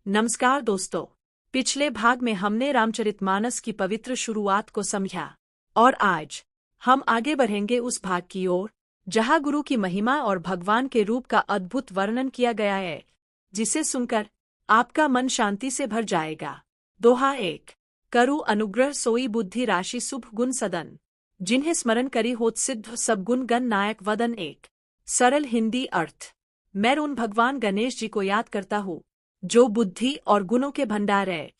नमस्कार दोस्तों। पिछले भाग में हमने रामचरितमानस की पवित्र शुरुआत को समझा और आज हम आगे बढ़ेंगे उस भाग की ओर जहां गुरु की महिमा और भगवान के रूप का अद्भुत वर्णन किया गया है, जिसे सुनकर आपका मन शांति से भर जाएगा। दोहा 1। करु अनुग्रह सोई बुद्धि राशि शुभ गुण सदन, जिन्हें स्मरण करी होत सिद्ध सब गुण गण नायक वदन। 1 सरल हिंदी अर्थ। मैं उन भगवान गणेश जी को याद करता हूँ जो बुद्धि और गुणों के भंडार है,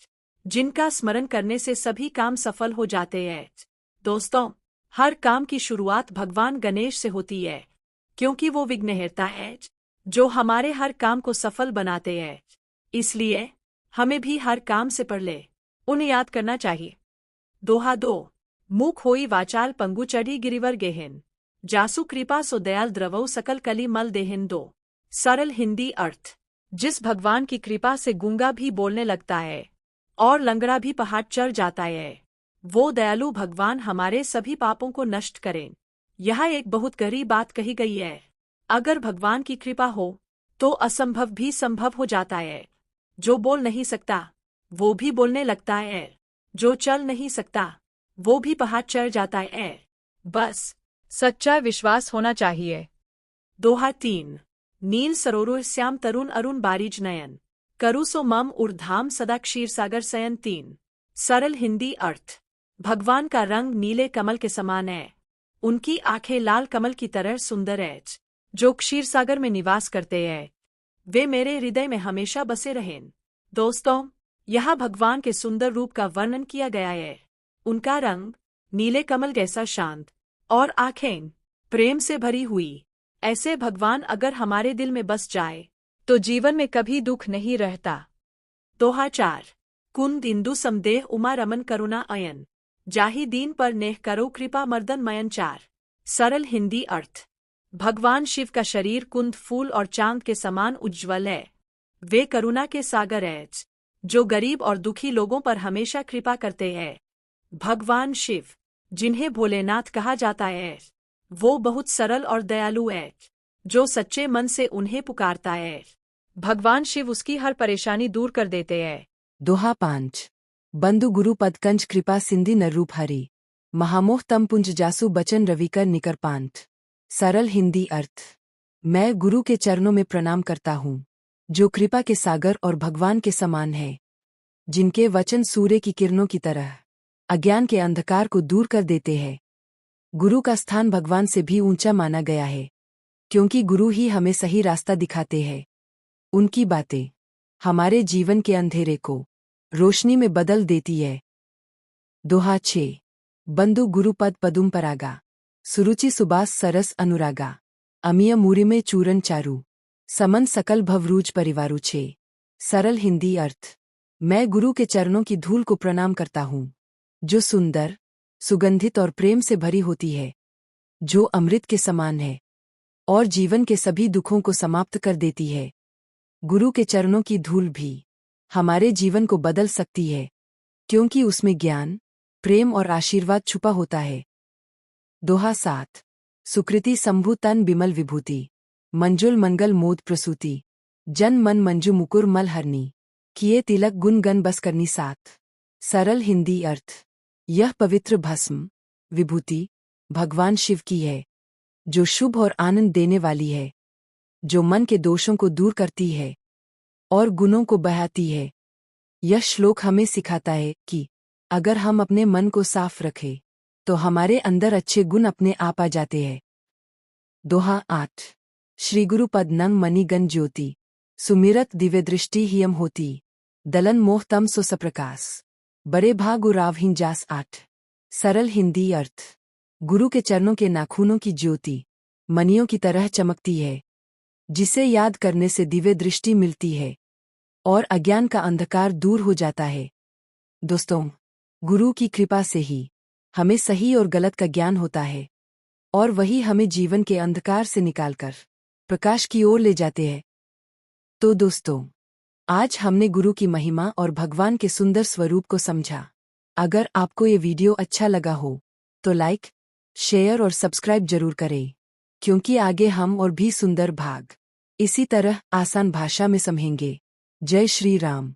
जिनका स्मरण करने से सभी काम सफल हो जाते हैं। दोस्तों, हर काम की शुरुआत भगवान गणेश से होती है, क्योंकि वो विघ्नहर्ता है जो हमारे हर काम को सफल बनाते हैं। इसलिए हमें भी हर काम से पहले उन्हें याद करना चाहिए। दोहा 2। मुख होई वाचाल पंगु चढ़ी गिरिवर गेहिन, जासु कृपा सो दयाल द्रवौ सकल कली मल देहिन। 2 सरल हिंदी अर्थ। जिस भगवान की कृपा से गूंगा भी बोलने लगता है और लंगड़ा भी पहाड़ चढ़ जाता है, वो दयालु भगवान हमारे सभी पापों को नष्ट करें। यह एक बहुत गहरी बात कही गई है। अगर भगवान की कृपा हो तो असंभव भी संभव हो जाता है। जो बोल नहीं सकता वो भी बोलने लगता है, जो चल नहीं सकता वो भी पहाड़ चढ़ जाता है। बस सच्चा विश्वास होना चाहिए। दोहा 3। नील सरोवर श्याम तरुण अरुण बारिज नयन, करुसो मम ऊर्धाम सदा क्षीर सागर शयन। 3 सरल हिंदी अर्थ। भगवान का रंग नीले कमल के समान है। उनकी आंखें लाल कमल की तरह सुंदर है, जो क्षीर सागर में निवास करते हैं। वे मेरे हृदय में हमेशा बसे रहें। दोस्तों, यहाँ भगवान के सुंदर रूप का वर्णन किया गया है। उनका रंग नीले कमल जैसा शांत और आंखें प्रेम से भरी हुई। ऐसे भगवान अगर हमारे दिल में बस जाए तो जीवन में कभी दुख नहीं रहता। दोहा 4। कुंद इंदु समदेह उमा रमन करुणा अयन, जाहि दीन पर नेह करो कृपा मर्दन मयन। 4 सरल हिंदी अर्थ। भगवान शिव का शरीर कुंद फूल और चांद के समान उज्ज्वल है। वे करुणा के सागर हैं, जो गरीब और दुखी लोगों पर हमेशा कृपा करते हैं। भगवान शिव, जिन्हें भोलेनाथ कहा जाता है, वो बहुत सरल और दयालु है। जो सच्चे मन से उन्हें पुकारता है, भगवान शिव उसकी हर परेशानी दूर कर देते हैं। दोहा 5। बंधु गुरु पद कंज कृपा सिंधि न रूप हरि, महामोह तम पुंज जासु बचन रविकर निकर पांठ। सरल हिंदी अर्थ। मैं गुरु के चरणों में प्रणाम करता हूँ, जो कृपा के सागर और भगवान के समान है, जिनके वचन सूर्य की किरणों की तरह अज्ञान के अंधकार को दूर कर देते हैं। गुरु का स्थान भगवान से भी ऊंचा माना गया है, क्योंकि गुरु ही हमें सही रास्ता दिखाते हैं। उनकी बातें हमारे जीवन के अंधेरे को रोशनी में बदल देती है। दोहा 6। बंधु गुरुपद पदुम परागा, सुरुचि सुबास सरस अनुरागा, अमिय मूरि में चूरन चारु, समन सकल भवरूज परिवारु। 6 सरल हिंदी अर्थ। मैं गुरु के चरणों की धूल को प्रणाम करता हूँ, जो सुंदर, सुगंधित और प्रेम से भरी होती है, जो अमृत के समान है और जीवन के सभी दुखों को समाप्त कर देती है। गुरु के चरणों की धूल भी हमारे जीवन को बदल सकती है, क्योंकि उसमें ज्ञान, प्रेम और आशीर्वाद छुपा होता है। दोहा 7। सुकृति संभु तन बिमल विभूति, मंजुल मंगल मोद प्रसूति, जन मन मंजु मुकुर मल हरनी, किए तिलक गुण गण बस करनी। 7 सरल हिंदी अर्थ। यह पवित्र भस्म, विभूति, भगवान शिव की है, जो शुभ और आनंद देने वाली है, जो मन के दोषों को दूर करती है और गुणों को बहाती है। यह श्लोक हमें सिखाता है कि अगर हम अपने मन को साफ रखें तो हमारे अंदर अच्छे गुण अपने आप आ जाते हैं। दोहा 8। श्री गुरु पद नंग मणि गण ज्योति, सुमिरत दिव्य दृष्टि हियम होती, दलन मोह तम सो सप्रकाश, बड़े भाग उरावहीन जास। 8 सरल हिंदी अर्थ। गुरु के चरणों के नाखूनों की ज्योति मणियों की तरह चमकती है, जिसे याद करने से दिव्य दृष्टि मिलती है और अज्ञान का अंधकार दूर हो जाता है। दोस्तों, गुरु की कृपा से ही हमें सही और गलत का ज्ञान होता है और वही हमें जीवन के अंधकार से निकालकर प्रकाश की ओर ले जाते हैं। तो दोस्तों, आज हमने गुरु की महिमा और भगवान के सुंदर स्वरूप को समझा। अगर आपको ये वीडियो अच्छा लगा हो तो लाइक, शेयर और सब्सक्राइब जरूर करें, क्योंकि आगे हम और भी सुंदर भाग इसी तरह आसान भाषा में समझेंगे। जय श्री राम।